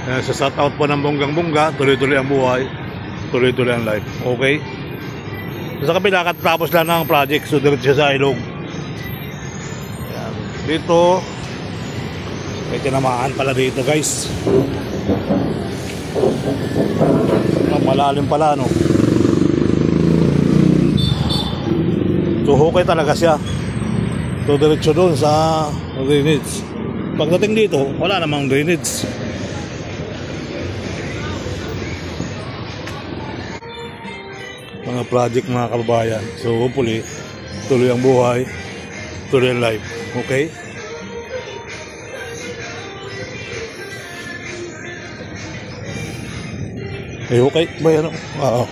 Sa shout out po ng bonggang-bongga, tuloy-tuloy ang buhay, tuloy-tuloy ang life. Okay? Sa kabila, katapos lang ng project, so diretso sa ilog. Ayan. Dito, may tinamaan pala dito guys. Malalim pala, no? So hukay talaga siya. So diretso doon sa drainage. Pagdating dito, wala namang drainage. Mga project, mga kababayan. So hopefully, tuloy ang buhay, tuloy ang life. Okay? Okay ba yan? Oo.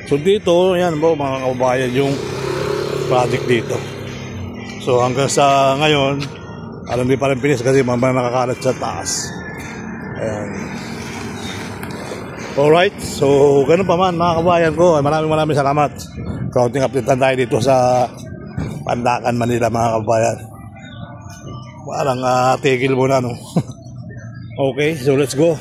So dito, yan po mga kababayan, yung project dito. So hanggang sa ngayon, alam di pa rin finish kasi mga nakakalat sa taas. Ayan. Alright, so ganun pa man mga kabayan ko, maraming salamat. Counting update tayo dito sa Pandakan, Manila mga kabayan. Parang tigil muna, no? Okay, so let's go.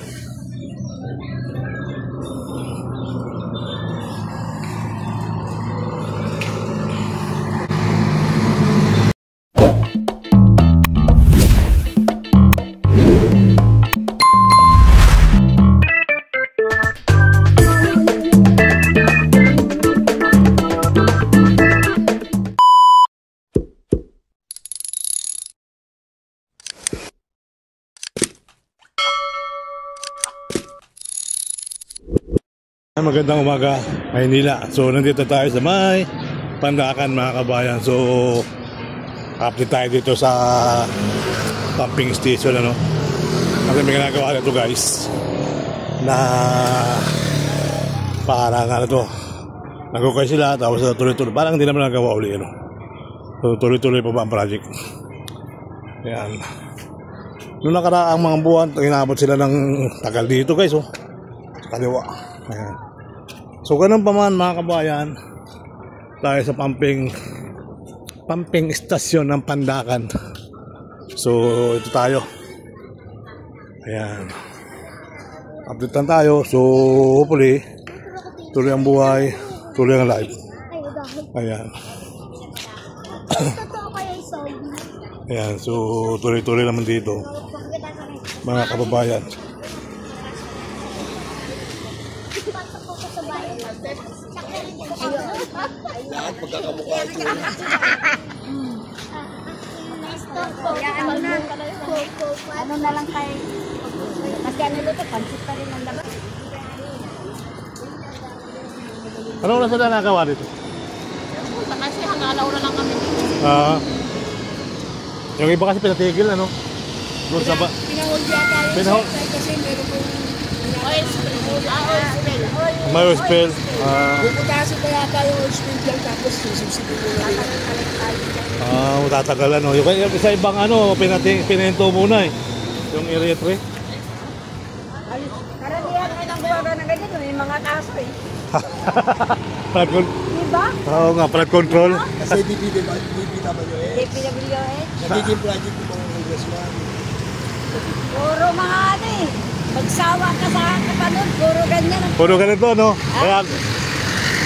Magandang umaga, Maynila. So nandito tayo sa may Pandakan mga kabayan. So update tayo dito sa pumping station, ano. Kasi may ginagawa nito guys na parang ano to, nagukay sila tapos tuloy-tuloy, parang hindi naman nagawa uli, ano. So tuloy-tuloy pa ba ang project. Ayan. Noong nakaraang mga buwan, inabot sila ng tagal dito guys, oh, sa kaliwa. Ayan. So ganun pa man mga kabayan, tayo sa pumping station ng Pandakan. So ito tayo. Ayan. Update lang tayo. So hopefully tuloy ang buhay, tuloy ang life. Ayan. Ayan. So tuloy-tuloy naman dito mga kababayan. Lahat pagkakamukha ito. Ano na lang tayo. Kasi ano dito, pansit pa rin ang labas. Anong oras na nagawa dito? Kasi hangalaw na lang kami dito. Yung iba kasi pinatigil, ano? Doon sa ba? Pinahol yata yun. Pinahol? Kasi meron po oil spill. Oil spill. May oil spill. Puputasin pa yata yung oil spill dyan tapos susubsidi mo na rin. Matatagal, ano. Yung sa ibang ano, pinahinto muna eh. Yung area 3. Karamihan ay nang buwan na ganito. May mga kaso eh. Flood control. Diba? Oo nga, flood control. Kasi DPWH. DPWH. Nagiging project ko mga congressman. Puro mga ano eh. Magsawa ka sa kapanood. Puro ganyan. Puro ganito, no? Kaya,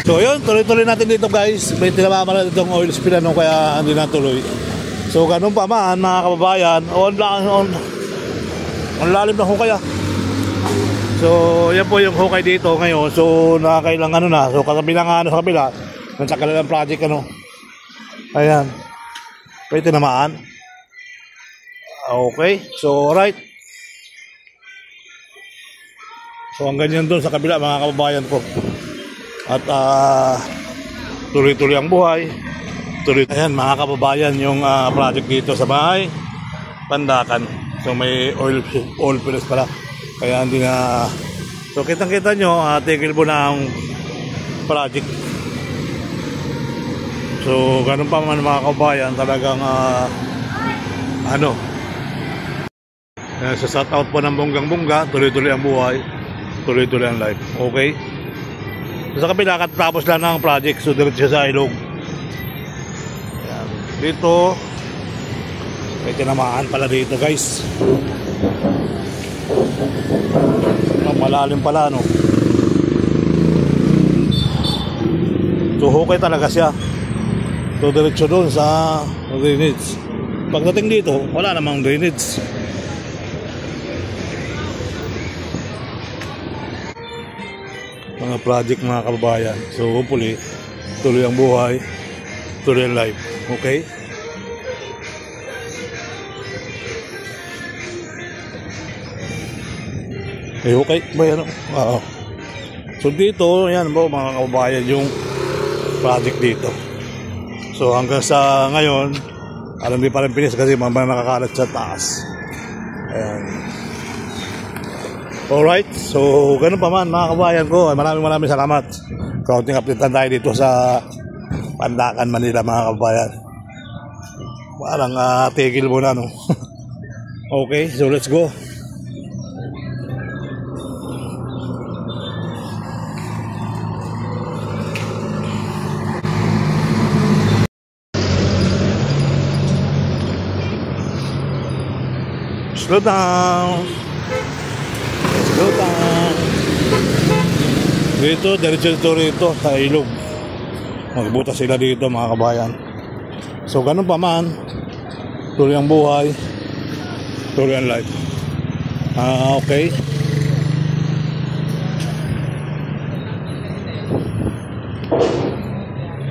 so yun, tuloy-tuloy natin dito guys. May tinamamala ditong oil spill, ano, kaya hindi natuloy. So ganun pa man mga kababayan, on lalim na hukay ah. So yan po yung hukay dito ngayon. So nakakailang ano na. So kabilang ano sa kabila, nagtakalan ng project, ano. Ayan. May tinamaan. Okay, so alright. So ang ganyan doon sa kabila mga kababayan ko. At tuloy-tuloy ang buhay. Ayan mga kababayan, yung project dito sa bahay Pandakan. So may oil fills pala. Kaya hindi na. So kitang-kita nyo, tigil po na ang project. So ganun pa man mga kababayan, talagang ano, sa shout out po ng bonggang-bongga, tuloy-tuloy ang buhay, tuloy-tuloy ang life. Okay? Sa kabila, katapos lang ng project, so diretso sa ilog. Ayan. Dito, may tinamaan pala dito guys. Malalim pala, no? So, hukay talaga siya. So, diretso doon sa drainage. Pagdating dito, wala namang drainage. Mga project, mga kababayan. So, hopefully, tuloy ang buhay, tuloy ang life. Okay? Okay ba yan? Oo. So dito, yan po mga kababayan, yung project dito. So hanggang sa ngayon, alam di pa rin pinis kasi mamaya nakakalat sa taas. Ayan. Alright, so ganun pa man mga kababayan ko. Maraming salamat. Kaunting update tayo dito sa Pandacan, Manila mga kababayan. Parang tigil muna, no? Okay, so let's go. Slow down. Slow down. Dito, diretso rito sa ilog. Magbutas sila dito mga kabayan. So ganun pa man, tuloy ang buhay, tuloy ang life. Okay.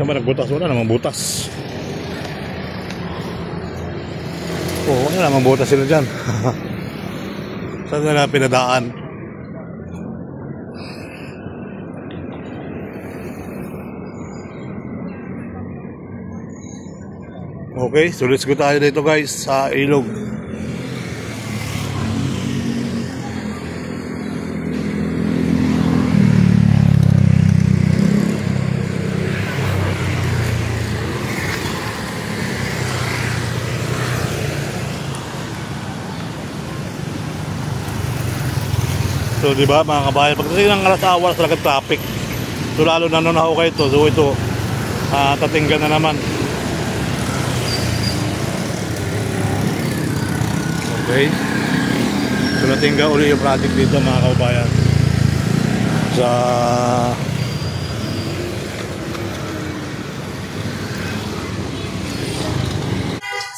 Saan ba nagbutas? Wala namang butas. Wala namang butas sila dyan. Saan nila pinadaan? Okay, so let's go tayo dito guys sa ilog. So di ba mga kabayan, pagdating ng alas awas talaga traffic. So lalo na nung nahukay ito, so ito tatinggan na naman. Okay. So natingga uli yung project dito mga kabayan. Sa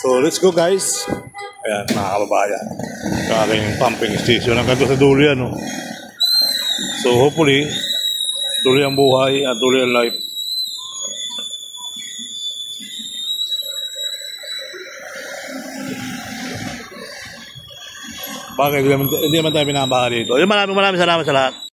so let's go guys. Ayan mga kababayan, aking pumping station hanggang sa dulo yan, no? So hopefully tuloy ang buhay at tuloy ang life. Bakit hindi naman tayo pinabaka dito? Maraming salamat sa lahat.